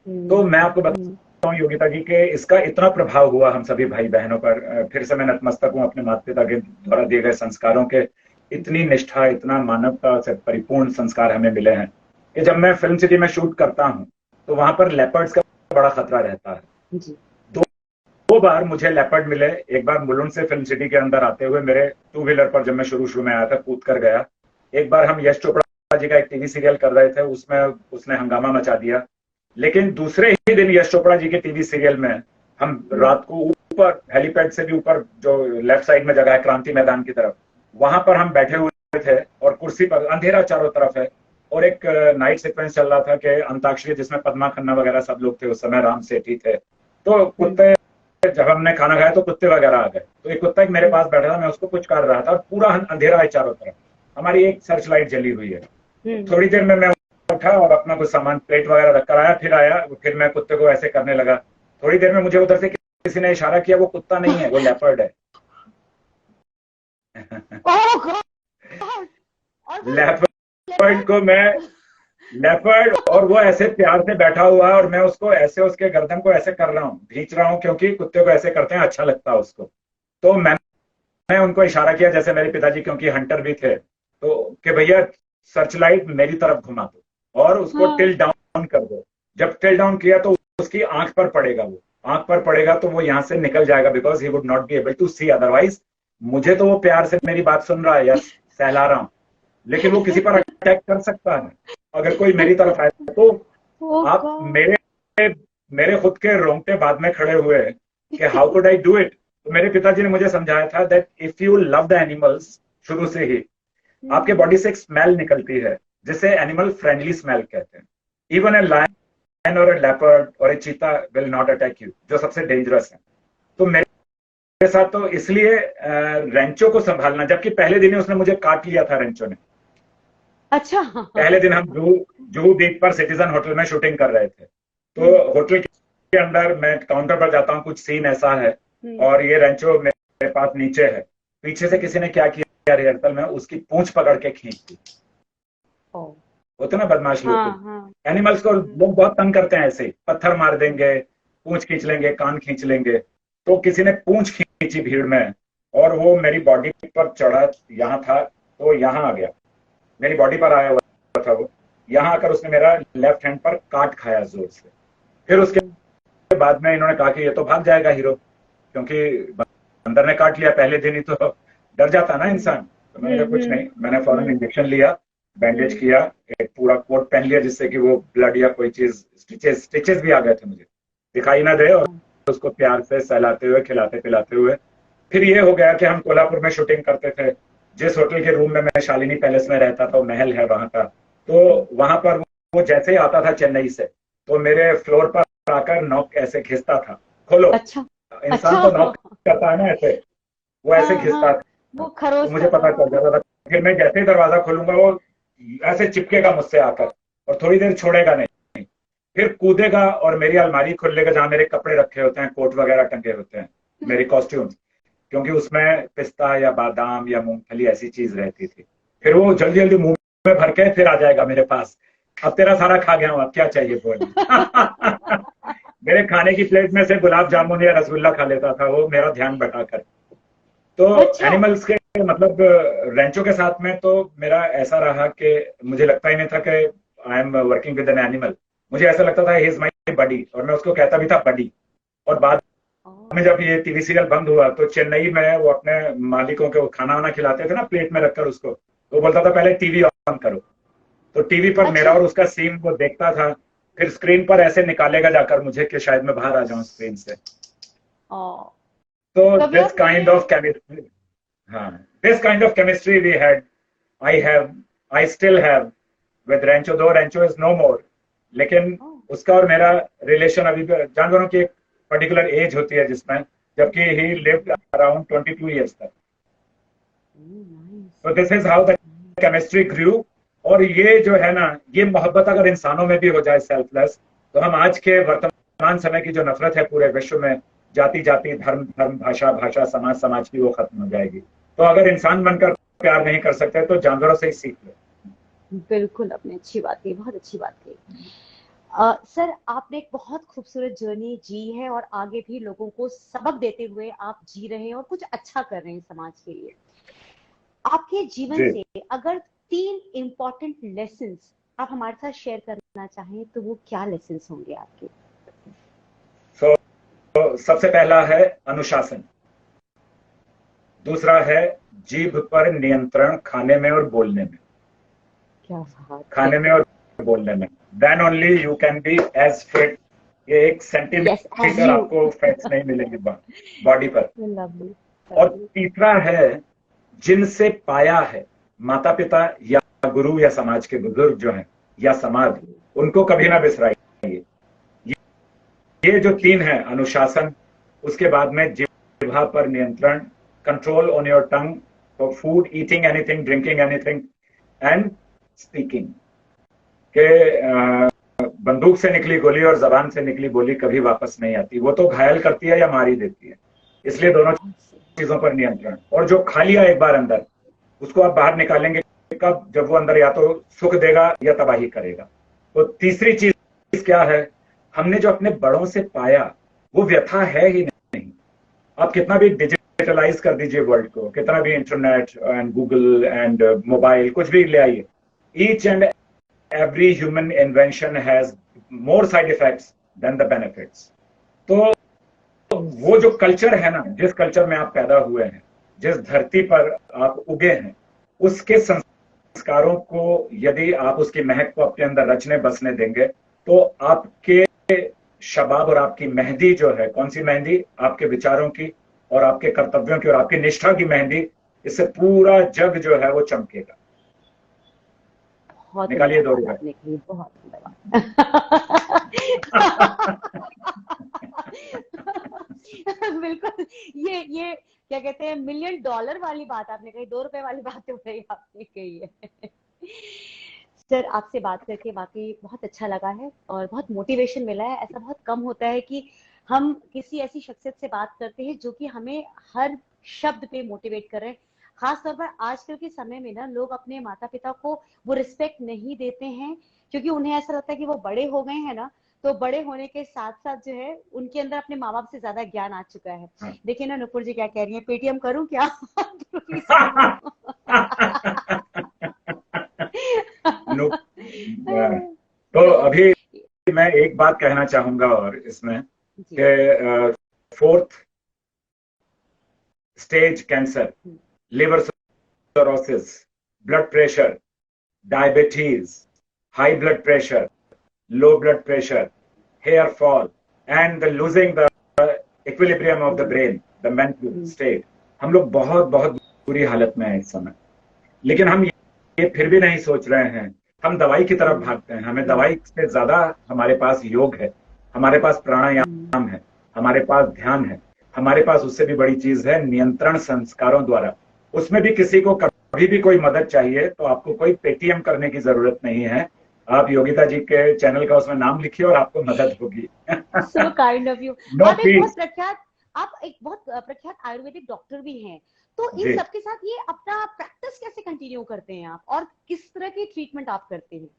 तो मैं आपको बताता हूँ योगिता जी के इसका इतना प्रभाव हुआ हम सभी भाई बहनों पर। फिर से मैं नतमस्तक हूँ अपने माता पिता के द्वारा दिए गए संस्कारों के। इतनी निष्ठा, इतना मानवता से परिपूर्ण संस्कार हमें मिले हैं कि जब मैं फिल्म सिटी में शूट करता हूँ तो वहां पर लेपर्ड्स का बड़ा खतरा रहता है। दो बार मुझे लेपर्ड मिले। एक बार मुलुंड से फिल्म सिटी के अंदर आते हुए मेरे 2 व्हीलर पर, जब मैं शुरू में आया था, कूद कर गया। एक बार हम यश चोपड़ा जी का एक टीवी सीरियल कर रहे थे, उसमें उसने हंगामा मचा दिया। लेकिन दूसरे ही दिन यश चोपड़ा जी के टीवी सीरियल में हम रात को ऊपर हेलीपैड से भी ऊपर, जो लेफ्ट साइड में जगह है क्रांति मैदान की तरफ, वहां पर हम बैठे हुए थे और कुर्सी पर, अंधेरा चारों तरफ है, और एक नाइट सीक्वेंस चल रहा था कि अंताक्षरी, जिसमें पद्मा खन्ना वगैरह सब लोग थे, उस समय राम सेठी थे। तो कुत्ते, जब हमने खाना खाया तो कुत्ते वगैरह आ गए, तो एक कुत्ता एक मेरे पास बैठा था, मैं उसको कुछ कर रहा था और पूरा अंधेरा है चारों तरफ, हमारी एक सर्च लाइट जली हुई है। थोड़ी देर में मैं उठा और अपना कुछ सामान, प्लेट वगैरह रखकर आया, फिर आया, फिर मैं कुत्ते को ऐसे करने लगा। थोड़ी देर में मुझे उधर से किसी ने इशारा किया, वो कुत्ता नहीं है, वो लेपर्ड है। लेपर्ड को मैं, लेपर्ड, और वो ऐसे प्यार से बैठा हुआ है और मैं उसको ऐसे, उसके गर्दन को ऐसे कर रहा हूँ, खींच रहा हूँ, क्योंकि कुत्ते को ऐसे करते हैं अच्छा लगता है उसको। तो मैंने उनको इशारा किया, जैसे मेरे पिताजी क्योंकि हंटर भी थे, तो कि भैया सर्चलाइट मेरी तरफ घुमा दो और उसको टिल डाउन कर दो। जब टिल डाउन किया तो उसकी आंख पर पड़ेगा, वो आंख पर पड़ेगा तो वो यहाँ से निकल जाएगा, because he would not be able to see otherwise. मुझे तो वो प्यार से मेरी बात सुन रहा है या सहला रहा हूँ, लेकिन वो किसी पर अटैक कर सकता है अगर कोई मेरी तरफ आए। तो आप मेरे खुद के रोंगटे बाद में खड़े हुए कि how could I do it. तो मेरे पिताजी ने मुझे समझाया था that if you love the animals, शुरू से ही आपके बॉडी से एक स्मेल निकलती है जिसे एनिमल फ्रेंडली स्मेल कहते हैं। इवन ए लायन और ए लेपर्ड और ए चीता विल नॉट अटैक यू, जो सबसे डेंजरस है। तो मेरे साथ तो इसलिए रेंचो को संभालना, जबकि पहले दिन ही उसने मुझे काट लिया था रेंचो ने। अच्छा। पहले दिन हम जूहू बीच पर सिटीजन होटल में शूटिंग कर रहे थे, तो होटल के अंदर मैं काउंटर पर जाता हूँ, कुछ सीन ऐसा है और ये रेंचो मेरे पास नीचे है, पीछे से किसी ने क्या किया रिहर्सल में, उसकी पूंछ पकड़ के खींच दी। होते ना बदमाश लोग, एनिमल्स को लोग बहुत तंग करते हैं, ऐसे पत्थर मार देंगे, पूंछ खींच लेंगे, कान खींच लेंगे। तो किसी ने पूंछ खींची भीड़ में और वो मेरी बॉडी पर चढ़ा, यहाँ था तो यहाँ आ गया, मेरी बॉडी पर आया हुआ था वो, यहाँ आकर उसने मेरा लेफ्ट हैंड पर काट खाया जोर से। फिर उसके बाद में इन्होंने कहा कि ये तो भाग जाएगा हीरो, क्योंकि बंदर ने काट लिया पहले दिन ही, तो डर जाता ना इंसान। तो मैंने कहा कुछ नहीं, मैंने फौरन इंजेक्शन लिया, बैंडेज किया, एक पूरा कोट पहन लिया जिससे कि वो ब्लड या कोई चीज, स्टिचेस भी आ गए थे, मुझे दिखाई ना दे, और उसको प्यार से सहलाते हुए खिलाते पिलाते हुए फिर ये हो गया कि हम कोल्हापुर में शूटिंग करते थे। जिस होटल के रूम में मैं शालिनी पैलेस में रहता था, वो महल है वहां का, तो वहां पर वो जैसे ही आता था चेन्नई से, तो मेरे फ्लोर पर आकर नॉक ऐसे खिंचता था, खोलो। अच्छा। इंसान तो नॉक करता है ना ऐसे, वो ऐसे खिंचता था, वो खरोच, तो मुझे पता चल जाता था। फिर मैं जैसे ही दरवाजा खोलूंगा वो ऐसे चिपकेगा मुझसे आकर और थोड़ी देर छोड़ेगा नहीं, फिर कूदेगा और मेरी अलमारी खोल लेगा जहां मेरे कपड़े रखे होते हैं, कोट वगैरह टंगे होते हैं, मेरी कॉस्ट्यूम, क्योंकि उसमें पिस्ता या बादाम या मूंगफली ऐसी चीज रहती थी। फिर वो जल्दी जल्दी मुंह में भर के फिर आ जाएगा मेरे पास, अब तेरा सारा खा गया हूं, अब क्या चाहिए बोल। मेरे खाने की प्लेट में से गुलाब जामुन या रसगुल्ला खा लेता था वो, मेरा ध्यान बटाकर। तो अच्छा। एनिमल्स के मतलब रेंचो के साथ में तो मेरा ऐसा रहा कि मुझे लगता ही नहीं था कि I am working with an animal, मुझे ऐसा लगता था ही इज माई बडी, और मैं उसको कहता भी था बडी। और बाद में जब ये टीवी सीरियल बंद हुआ तो चेन्नई में वो अपने मालिकों को खाना वाना खिलाते थे ना प्लेट में रखकर उसको, तो बोलता था पहले टीवी ऑन करो, तो टीवी पर मेरा और उसका सीन वो देखता था, फिर स्क्रीन पर ऐसे निकालेगा जाकर मुझे कि शायद मैं बाहर आ जाऊं स्क्रीन से। तो दिस काइंड ऑफ केमिस्ट्री, हाँ, this kind of chemistry we had, I still have with Rancho, though Rancho is no मोर, लेकिन उसका और मेरा रिलेशन अभी भी, जानवरों की एक पर्टिकुलर एज होती है जिसमें, जबकि ही लिव्ड अराउंड 22 years तक। तो this is how the chemistry grew. और ये जो है ना, ये मोहब्बत अगर इंसानों में भी हो जाए सेल्फलेस, तो हम आज के वर्तमान समय की जो नफरत है पूरे विश्व में, जाति जाति, धर्म धर्म, भाषा भाषा, समाज समाज की, वो खत्म हो जाएगी। तो अगर इंसान बनकर प्यार नहीं कर सकते तो जानवरों से ही सीख लो। बिल्कुल, आपने अच्छी बात कही, बहुत अच्छी बात कही। सर, आपने एक बहुत खूबसूरत जर्नी जी है और आगे भी लोगों को सबक देते हुए आप जी रहे हैं और कुछ अच्छा कर रहे हैं समाज के लिए। आपके जीवन से अगर 3 इम्पोर्टेंट लेसन्स आप हमारे साथ शेयर करना चाहें तो वो क्या लेसन्स होंगे आपके? तो सबसे पहला है अनुशासन, दूसरा है जीभ पर नियंत्रण, खाने में और बोलने में। क्या बात, खाने में और बोलने में, then only you can be as fit. ये 1 सेंटीमीटर आपको फैट्स नहीं मिलेंगे बॉडी पर। और तीसरा है, जिनसे पाया है, माता पिता या गुरु या समाज के बुजुर्ग जो हैं या समाज, उनको कभी ना बिसराइए। ये जो 3 है, अनुशासन, उसके बाद में जिह्वा पर नियंत्रण, control on your tongue for food, eating anything, drinking anything, and speaking. के बंदूक से निकली गोली और जबान से निकली बोली कभी वापस नहीं आती, वो तो घायल करती है या मार ही देती है। इसलिए दोनों चीजों पर नियंत्रण। और जो खा लिया एक बार अंदर, उसको आप बाहर निकालेंगे कब? जब वो अंदर या तो सुख देगा या तबाही करेगा। तो तीसरी चीज क्या है, हमने जो अपने बड़ों से पाया वो व्यथा है ही नहीं। आप कितना भी डिजिटलाइज कर दीजिए वर्ल्ड को, कितना भी internet and Google and mobile कुछ भी ले आइए, each and every human invention has more side effects than the benefits. तो वो जो कल्चर है ना, जिस कल्चर में आप पैदा हुए हैं, जिस धरती पर आप उगे हैं, उसके संस्कारों को यदि आप उसकी महक को अपने अंदर रचने बसने देंगे, तो आपके शबाब और आपकी मेहंदी जो है, कौन सी मेहंदी? आपके विचारों की और आपके कर्तव्यों की और आपकी निष्ठा की मेहंदी, इससे पूरा जग जो है वो चमकेगा। निकालिए 2 रुपए। बहुत बिल्कुल ये क्या कहते हैं, $1,000,000 वाली बात आपने कही, ₹2 वाली बात तो नहीं आपने कही है। सर, आपसे बात करके वाकई बहुत अच्छा लगा है और बहुत मोटिवेशन मिला है। ऐसा बहुत कम होता है कि हम किसी ऐसी शख्सियत से बात करते हैं जो कि हमें हर शब्द पे मोटिवेट कर रहे हैं। खास तौर पर आजकल के समय में ना लोग अपने माता पिता को वो रिस्पेक्ट नहीं देते हैं, क्योंकि उन्हें ऐसा लगता है कि वो बड़े हो गए हैं ना, तो बड़े होने के साथ साथ जो है उनके अंदर अपने माँ बाप से ज्यादा ज्ञान आ चुका है। देखिए ना नुपुर जी क्या कह रही है, पेटीएम करूं क्या? नो, तो अभी मैं एक बात कहना चाहूंगा और इसमें कि 4th stage cancer, liver cirrhosis, blood pressure, diabetes, high blood pressure, low blood pressure, hair fall, and the losing the equilibrium of the brain, the mental state. हम लोग बहुत बहुत बुरी हालत में हैं इस समय, लेकिन हम ये फिर भी नहीं सोच रहे हैं। हम दवाई की तरफ भागते हैं। हमें दवाई से ज्यादा हमारे पास योग है, हमारे पास प्राणायाम है, हमारे पास ध्यान है, हमारे पास उससे भी बड़ी चीज है नियंत्रण संस्कारों द्वारा। उसमें भी किसी को कभी भी कोई मदद चाहिए तो आपको कोई पेटीएम करने की जरूरत नहीं है। आप योगिता जी के चैनल का उसमें नाम लिखिए और आपको मदद होगी। So kind of you. आप एक बहुत प्रख्यात आयुर्वेदिक डॉक्टर भी हैं, तो इन सबके साथ ये अपना प्रैक्टिस कैसे कंटिन्यू करते हैं आप, और किस तरह की ट्रीटमेंट आप करते हैं?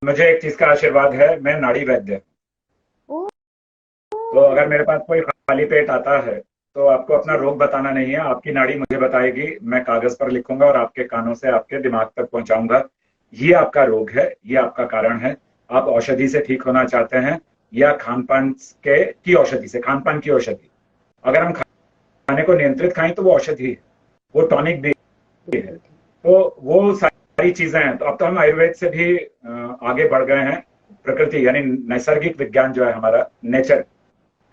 मुझे एक चीज का आशीर्वाद है, मैं नाड़ी वैद्य। तो अगर मेरे पास कोई खाली पेट आता है तो आपको अपना रोग बताना नहीं है, आपकी नाड़ी मुझे बताएगी, मैं कागज पर लिखूंगा और आपके कानों से आपके दिमाग तक पहुंचाऊंगा। ये आपका रोग है, ये आपका कारण है। आप औषधि से ठीक होना चाहते हैं या खान-पान की औषधि से? खान-पान की औषधि, अगर हम खाने को नियंत्रित खाएं तो वो औषधि है, वो टॉनिक भी है, तो वो सारी चीजें हैं। तो अब तो हम आयुर्वेद से भी आगे बढ़ गए हैं। प्रकृति यानी नैसर्गिक विज्ञान जो है हमारा, नेचर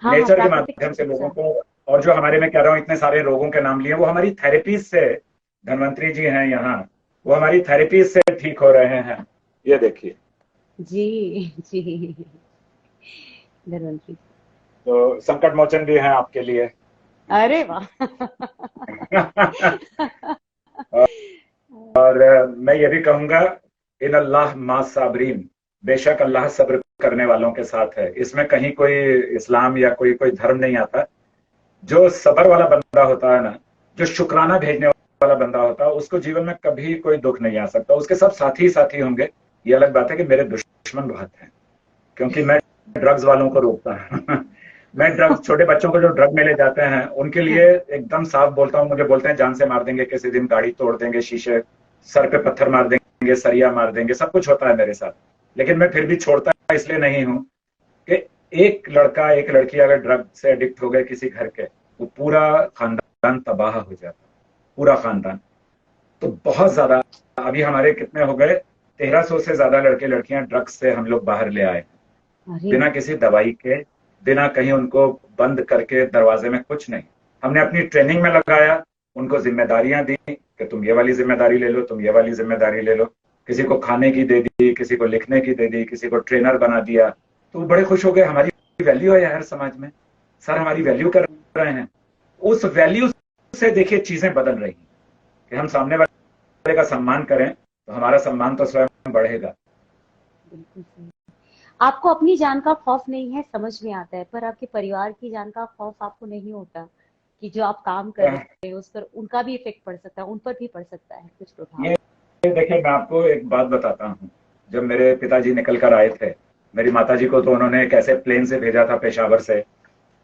के माध्यम से लोगों को, और जो हमारे, मैं कह रहा हूँ इतने सारे रोगों के नाम लिए, वो हमारी थेरेपीज से, धनवंतरी जी हैं यहाँ, वो हमारी थेरेपीज से ठीक हो रहे हैं। ये देखिए जी धनवंतरी तो संकट मोचन भी हैं आपके लिए। अरे वाह। और मैं ये भी कहूंगा, इन अल्लाह मा साबरीन, बेशक अल्लाह सब्र करने वालों के साथ है। इसमें कहीं कोई इस्लाम या कोई धर्म नहीं आता। जो सब्र वाला बंदा होता है ना, जो शुक्राना भेजने वाला बंदा होता है, उसको जीवन में कभी कोई दुख नहीं आ सकता। उसके सब साथी होंगे। ये अलग बात है कि मेरे दुश्मन बहुत हैं, क्योंकि मैं ड्रग्स वालों को रोकता हूं। मैं ड्रग्स, छोटे बच्चों को जो ड्रग में ले जाते हैं उनके लिए एकदम साफ बोलता हूँ। मुझे बोलते हैं जान से मार देंगे, किसी दिन गाड़ी तोड़ देंगे, शीशे, सर पे पत्थर मार देंगे, सरिया मार देंगे, सब कुछ होता है मेरे साथ, लेकिन मैं फिर भी छोड़ता इसलिए नहीं हूं कि एक लड़का एक लड़की अगर ड्रग से एडिक्ट हो गए किसी घर के, वो पूरा खानदान तबाह हो जाता, पूरा खानदान। तो बहुत ज्यादा, अभी हमारे कितने हो गए, 1300 से ज्यादा लड़के लड़कियां ड्रग्स से हम लोग बाहर ले आए, बिना किसी दवाई के, बिना कहीं उनको बंद करके दरवाजे में, कुछ नहीं। हमने अपनी ट्रेनिंग में लगाया, उनको जिम्मेदारियां दी कि तुम ये वाली जिम्मेदारी ले लो, तुम ये वाली जिम्मेदारी ले लो। किसी को खाने की दे दी, किसी को लिखने की दे दी, किसी को ट्रेनर बना दिया, तो वो बड़े खुश हो गए। हमारी वैल्यू है यार समाज में, सर हमारी वैल्यू कर रहे हैं। उस वैल्यू से देखिए चीजें बदल रही हैं कि हम सामने वाले का सम्मान करें तो हमारा सम्मान तो स्वयं बढ़ेगा। आपको अपनी जान का खौफ नहीं है, समझ में आता है, पर आपके परिवार की जान का खौफ आपको नहीं होता कि जो आप काम कर रहे हैं उस पर उनका भी इफेक्ट पड़ सकता है, उन पर भी पड़ सकता है कुछ प्रभाव? ये देखिए, मैं आपको एक बात बताता हूँ। जब मेरे पिताजी निकल कर आए थे, मेरी माताजी को तो उन्होंने एक ऐसे प्लेन से भेजा था पेशावर से,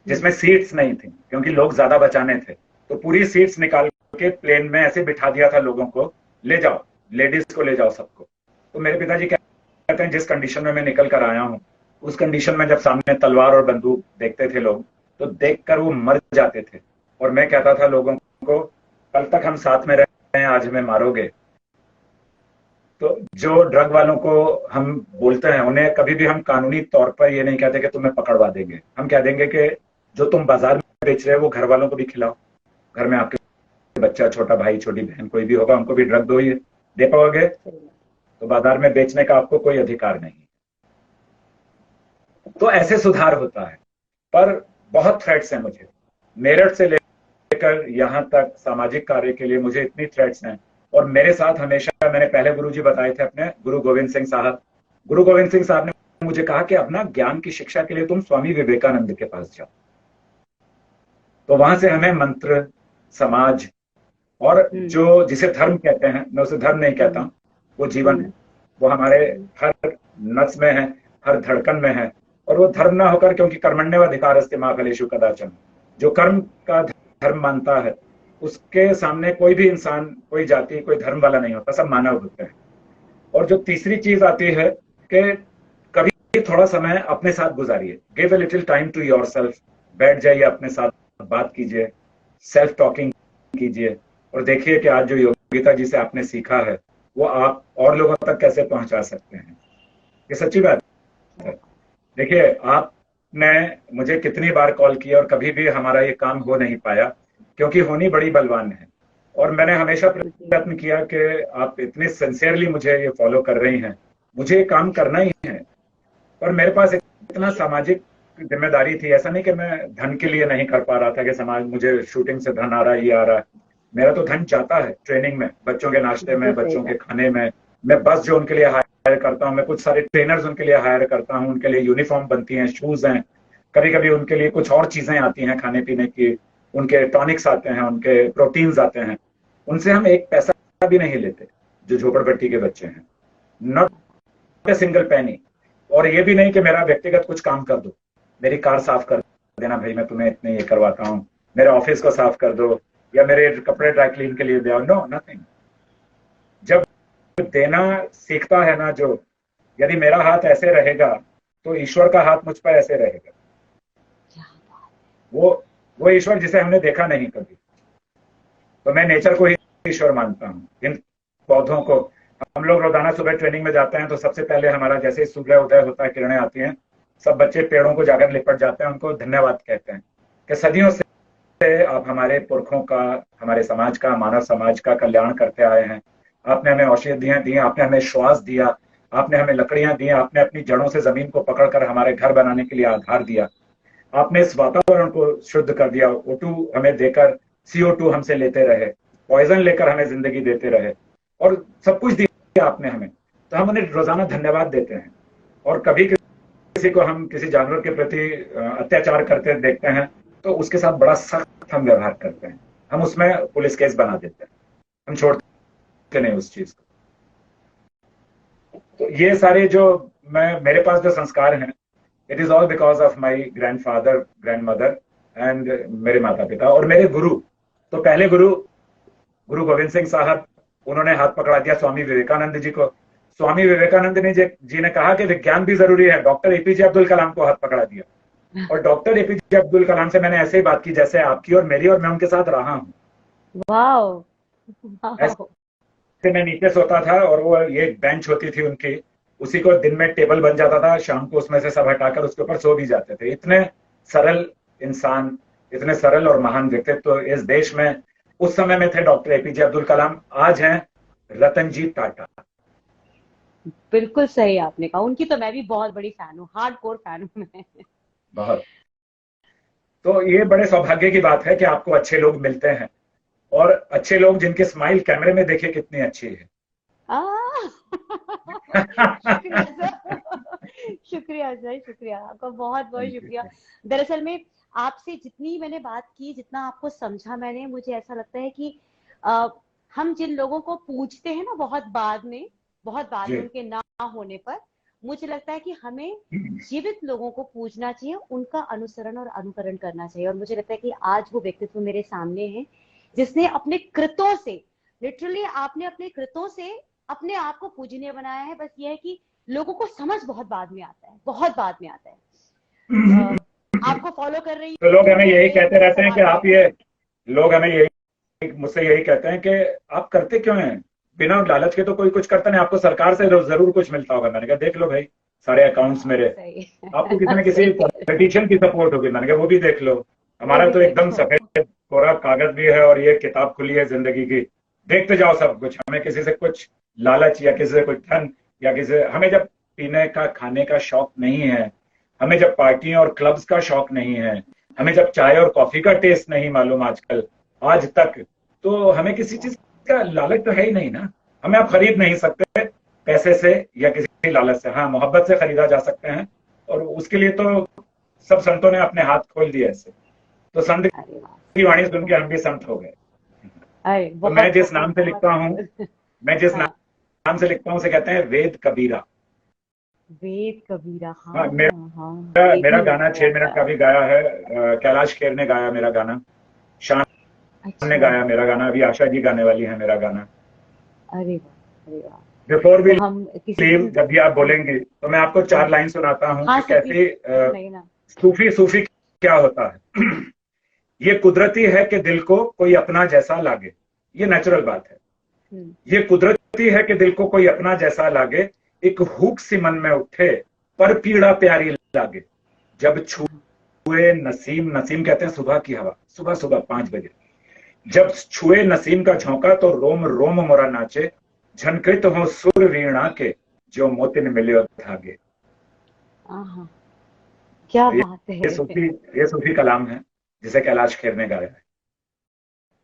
जिसमें सीट्स नहीं थी, क्योंकि लोग ज्यादा बचाने थे। तो पूरी सीट्स निकाल के प्लेन में ऐसे बिठा दिया था लोगों को, ले जाओ, लेडीज को ले जाओ सबको। तो मेरे पिताजी कहते हैं जिस कंडीशन में मैं निकल कर आया हूँ, उस कंडीशन में जब सामने तलवार और बंदूक देखते थे लोग, तो देखकर वो मर जाते थे। और मैं कहता था लोगों को, कल तक हम साथ में रहे हैं, आज हमें मारोगे। तो जो ड्रग वालों को हम बोलते हैं, उन्हें कभी भी हम कानूनी तौर पर ये नहीं कहते कि तुम्हें पकड़वा देंगे। हम कह देंगे कि जो तुम बाजार में बेच रहे हो वो घर वालों को भी खिलाओ। घर में आपके बच्चा, छोटा भाई, छोटी बहन, कोई भी होगा, उनको भी ड्रग दो। ही दे पाओगे तो बाजार में बेचने का आपको कोई अधिकार नहीं। तो ऐसे सुधार होता है। पर बहुत थ्रेट्स हैं मुझे, मेरठ से लेकर यहाँ तक सामाजिक कार्य के लिए मुझे इतनी थ्रेट्स हैं। और मेरे साथ हमेशा, मैंने पहले गुरुजी बताए थे अपने, गुरु गोविंद सिंह साहब, गुरु गोविंद सिंह साहब ने मुझे कहा कि अपना ज्ञान की शिक्षा के लिए तुम स्वामी विवेकानंद के पास जाओ। तो वहां से हमें मंत्र, समाज और जो जिसे धर्म कहते हैं, मैं उसे धर्म नहीं कहता, वो जीवन है, वो हमारे हर नस में है, हर धड़कन में है। और वो धर्म ना होकर, क्योंकि कर्मण्येवाधिकारस्ते मा फलेषु कदाचन, जो कर्म का धर्म मानता है उसके सामने कोई भी इंसान, कोई जाति, कोई धर्म वाला नहीं होता, सब मानव होते हैं। और जो तीसरी चीज आती है कि कभी थोड़ा समय अपने साथ गुजारिए, give a little time to yourself, बैठ जाइए, अपने साथ बात कीजिए, सेल्फ टॉकिंग कीजिए, और देखिए कि आज जो योगिता जी से आपने सीखा है वो आप और लोगों तक कैसे पहुंचा सकते हैं। ये सच्ची बात है। देखिए, आपने मुझे कितनी बार कॉल किया और कभी भी हमारा ये काम हो नहीं पाया, क्योंकि होनी बड़ी बलवान है। और मैंने हमेशा प्रयत्न किया कि आप इतनी सिंसियरली मुझे ये फॉलो कर रही हैं, मुझे ये काम करना ही है। पर मेरे पास इतना सामाजिक जिम्मेदारी थी, ऐसा नहीं कि मैं धन के लिए नहीं कर पा रहा था कि समाज, मुझे शूटिंग से धन आ रहा है, ये आ रहा है। मेरा तो धन जाता है ट्रेनिंग में, बच्चों के नाश्ते में, बच्चों के खाने में, मैं बस जो उनके लिए हायर करता हूँ, मैं कुछ सारे ट्रेनर्स उनके लिए हायर करता हूँ, उनके लिए यूनिफॉर्म बनती हैं, शूज हैं, कभी कभी उनके लिए कुछ और चीजें आती हैं खाने पीने की, उनके टॉनिक्स आते हैं, उनके प्रोटीन्स आते हैं, उनसे हम एक पैसा भी नहीं लेते जो झोपड़पट्टी के बच्चे हैं, नॉट ए सिंगल पैनी। और ये भी नहीं कि मेरा व्यक्तिगत कुछ काम कर दो, मेरी कार साफ कर देना भाई, मैं तुम्हें इतने ये करवाता हूँ, मेरे ऑफिस को साफ कर दो, या मेरे कपड़े ड्राई क्लीन के लिए दे, नो, नथिंग। जब देना सीखता है ना जो, यदि मेरा हाथ ऐसे रहेगा तो ईश्वर का हाथ मुझ पर ऐसे रहेगा। वो ईश्वर जिसे हमने देखा नहीं कभी। तो मैं नेचर को ही ईश्वर मानता हूँ। इन पौधों को, हम लोग रोजाना सुबह ट्रेनिंग में जाते हैं तो सबसे पहले हमारा, जैसे सूर्य उदय होता है, किरणें आती हैं, सब बच्चे पेड़ों को जाकर लिपट जाते हैं, उनको धन्यवाद कहते हैं कि सदियों से आप हमारे पुरखों का, हमारे समाज का, मानव समाज का कल्याण करते आए हैं। आपने हमें औषधियां दी, आपने हमें श्वास दिया, आपने हमें लकड़ियां दी, आपने अपनी जड़ों से जमीन को पकड़कर हमारे घर बनाने के लिए आधार दिया, आपने इस वातावरण को शुद्ध कर दिया, O2 हमें देकर, CO2 हमसे लेते रहे, पॉइजन लेकर हमें जिंदगी देते रहे, और सब कुछ दिया आपने हमें। तो हम उन्हें रोजाना धन्यवाद देते हैं। और कभी किसी को हम किसी जानवर के प्रति अत्याचार करते देखते हैं तो उसके साथ बड़ा सख्त हम व्यवहार करते हैं, हम उसमें पुलिस केस बना देते हैं, हम छोड़ते नहीं उस चीज को। तो ये सारे जो मेरे पास जो संस्कार हैं, it is all because of my grandfather, grandmother and मेरे माता पिता। और मेरे गुरु, तो पहले गुरु गोविंद सिंह साहब, उन्होंने हाथ पकड़ा दिया स्वामी विवेकानंद जी को। स्वामी विवेकानंद जी ने कहा कि विज्ञान भी जरूरी है, डॉक्टर APJ अब्दुल कलाम को हाथ पकड़ा दिया। और डॉक्टर APJ अब्दुल कलाम से मैंने ऐसे ही बात की जैसे आपकी और मेरी, और मैं उनके साथ रहा हूँ। ऐसे मैं नीचे सोता था और वो ये बेंच होती थी उनकी, उसी को दिन में टेबल बन जाता था, शाम को उसमें से सब हटाकर उसके ऊपर सो भी जाते थे। इतने सरल इंसान, इतने सरल और महान व्यक्तित्व तो इस देश में उस समय में थे डॉक्टर APJ अब्दुल कलाम, आज हैं रतन जी टाटा। बिल्कुल सही आपने कहा, उनकी तो मैं भी बहुत बड़ी फैन हूँ, हार्डकोर फैन हूँ मैं। बहुत। तो ये बड़े सौभाग्य की बात है कि आपको अच्छे लोग मिलते हैं, और अच्छे लोग जिनके स्माइल कैमरे में देखिए कितनी अच्छी है। शुक्रिया सर, शुक्रिया आपका, बहुत बहुत शुक्रिया। दरअसल में आपसे जितनी मैंने बात की, जितना आपको समझा मैंने, मुझे ऐसा लगता है कि हम जिन लोगों को पूछते हैं ना बहुत बाद में उनके ना होने पर, मुझे लगता है कि हमें जीवित लोगों को पूछना चाहिए, उनका अनुसरण और अनुकरण करना चाहिए। और मुझे लगता है कि आज वो व्यक्तित्व मेरे सामने है जिसने अपने कृतों से, लिटरली आपने अपने कृतों से अपने आप को पूजनीय बनाया है। बस ये है कि लोगों को समझ बहुत बाद में आता है, बहुत बाद में आता है। आपको फॉलो कर रही तो लोग हमें यही कहते रहते हैं कि आप ये, लोग हमें यही, मुझसे यही कहते हैं कि आप करते क्यों हैं, बिना लालच के तो कोई कुछ करता नहीं, आपको सरकार से जरूर कुछ मिलता होगा। मैंने कहा देख लो भाई, सारे अकाउंट्स मेरे, आपको किसी न किसी पॉलिटिशियन की सपोर्ट होगी, मैंने कहा वो भी देख लो, हमारा तो एकदम सफेद कोरा कागज भी है और ये किताब खुली है जिंदगी की, देखते जाओ सब कुछ। हमें किसी से कुछ लालच या किसी से कुछ धन या किसी, हमें जब पीने का खाने का शौक नहीं है, हमें जब पार्टियों और क्लब्स का शौक नहीं है, हमें जब चाय और कॉफी का टेस्ट नहीं मालूम आजकल आज तक, तो हमें किसी चीज का लालच तो है ही नहीं ना। हमें आप खरीद नहीं सकते पैसे से या किसी लालच से। हाँ, मोहब्बत से खरीदा जा सकते हैं, और उसके लिए तो सब संतों ने अपने हाथ खोल दिए ऐसे। तो संत की वाणी सुन के हम भी संत हो गए। तो मैं जिस नाम से लिखता हूँ, मैं जिस नाम से लिखता हूँ उसे कहते हैं वेद कबीरा। वेद कबीरा, हाँ, हाँ, मेरा गाना 6 मिनट का भी गाया है, कैलाश खेर ने गाया मेरा गाना, शान ने गाया मेरा गाना, अभी आशा जी गाने वाली है मेरा गाना। अरे वाह, अरे वाह। बिफोर वी हम लीव, जब भी आप बोलेंगे तो मैं आपको 4 लाइन सुनाता हूँ कि कैसे सूफी क्या होता है। ये कुदरती है कि दिल को कोई अपना जैसा लागे, ये नेचुरल बात है। ये कुदरती है कि दिल को कोई अपना जैसा लागे, एक हुक सी मन में उठे पर पीड़ा प्यारी लागे। जब छुए नसीम, नसीम कहते हैं सुबह की हवा, सुबह सुबह 5 बजे। जब छुए नसीम का झोंका तो रोम रोम मोरा नाचे, झनकृत हो सुर वीणा के जो मोतिन मिले धागे। क्या बात है। ये सूफी कलाम है जिसे कैलाश खेर ने गाया है।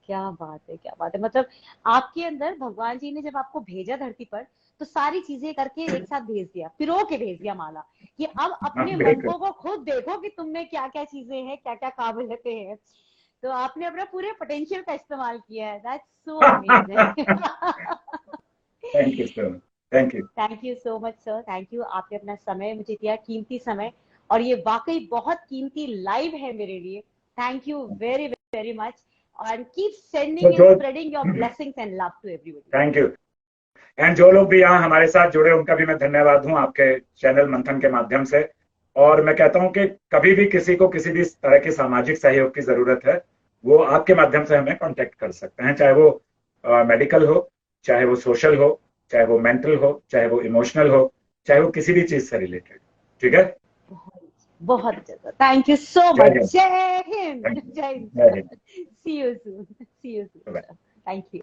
क्या बात है, क्या बात है। मतलब आपके अंदर भगवान जी ने जब आपको भेजा धरती पर, तो सारी चीजें करके एक साथ भेज दिया, पिरो के भेज दिया माला, कि अब अपने मंत्र को खुद देखो कि तुम में क्या क्या चीजें हैं, क्या क्या काबिलियतें हैं। तो आपने अपना पूरे पोटेंशियल का इस्तेमाल किया है। That's so amazing. Thank you sir, thank you, thank you so much sir, thank you. आपने अपना समय मुझे दिया, कीमती समय, और ये वाकई बहुत कीमती लाइव है मेरे लिए। Thank you very very much, and keep sending and spreading your blessings and love to everybody. Thank you. And जो लोग भी यहाँ हमारे साथ जुड़े उनका भी मैं धन्यवाद हूँ आपके चैनल मंथन के माध्यम से। और मैं कहता हूँ कि कभी भी किसी को किसी भी तरह के सामाजिक सहयोग की जरूरत है, वो आपके माध्यम से हमें कांटेक्ट कर सकते हैं, चाहे वो मेडिकल हो, चाहे वो सोशल हो, चाहे वो मेंटल हो, चाहे वो इमोशनल हो, चाहे वो किसी भी चीज से रिलेटेड। ठीक है, बहुत ज्यादा थैंक यू सो मच। जय हिंद, जय हिंद। सी यू सून, थैंक यू।